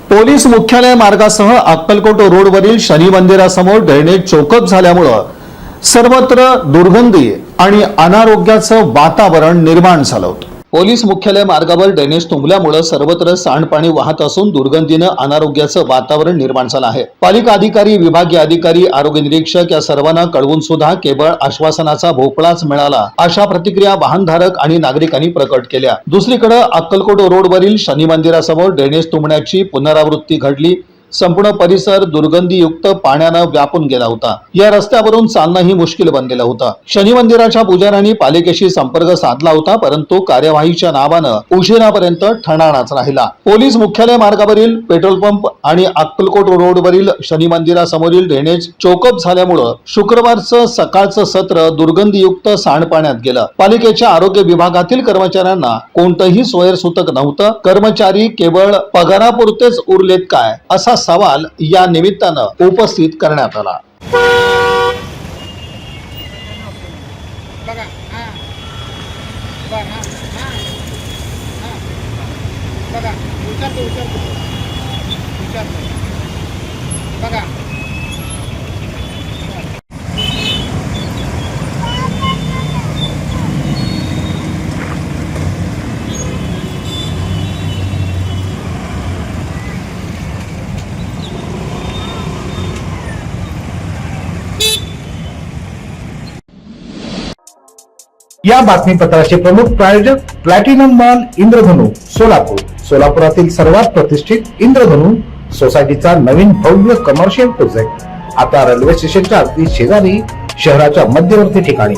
Police मुख्यालय मार्गासह अक्कलकोट रोडवरील शनी मंदिरासमोर ड्रेनेज चोकअप झाल्यामुळे सर्वत्र दुर्गंधी आणि अनारोग्याचं वातावरण निर्माण झालं होतं। पोलीस मुख्यालय मार्गावर ड्रेनेज तुंबल्यामुळे सर्वत्र सांडपाणी वाहत असून दुर्गंधीनं अनारोग्याचं वातावरण निर्माण झालं आहे। पालिका अधिकारी, विभागीय अधिकारी, आरोग्य निरीक्षक या सर्वांना कळवून सुद्धा केवळ आश्वासनाचा भोपळाच मिळाला, अशा प्रतिक्रिया वाहनधारक आणि नागरिकांनी प्रकट केल्या। दुसरीकडे अक्कलकोट रोडवरील शनी मंदिरासमोर ड्रेनेज तुंबण्याची पुनरावृत्ती घडली। संपूर्ण परिसर दुर्गंधीयुक्त पाण्यानं व्यापून गेला होता। या रस्त्यावरून चालणंही मुश्किल बनलेलं होतं। शनी मंदिराच्या पुजाऱ्यांनी पालिकेशी संपर्क साधला होता, परंतु कार्यवाहीच्या नावानं उशिरापर्यंत ठणाणाच राहिला। पोलीस मुख्यालय मार्गावरील पेट्रोल पंप आणि अक्कलकोट रोडवरील शनी मंदिरासमोरील ड्रेनेज चोकअप झाल्यामुळे शुक्रवारचं सकाळचं सत्र दुर्गंधीयुक्त सांडपाण्यात गेलं। पालिकेच्या आरोग्य विभागातील कर्मचाऱ्यांना कोणतंही सोयरसूतक नव्हतं। कर्मचारी केवळ पगारापुरतेच उरलेत काय, असा सवाल या निमित्तानं उपस्थित करण्यात आला। या बातमीपत्राचे प्रमुख प्रायोजक प्लॅटिनम मॉल इंद्रधनु सोलापूर। सोलापुरातील सर्वात प्रतिष्ठित इंद्रधनु सोसायटीचा नवीन भव्य कमर्शियल प्रोजेक्ट आता रेल्वे स्टेशनच्या अगदी शेजारी शहराच्या मध्यवर्ती ठिकाणी।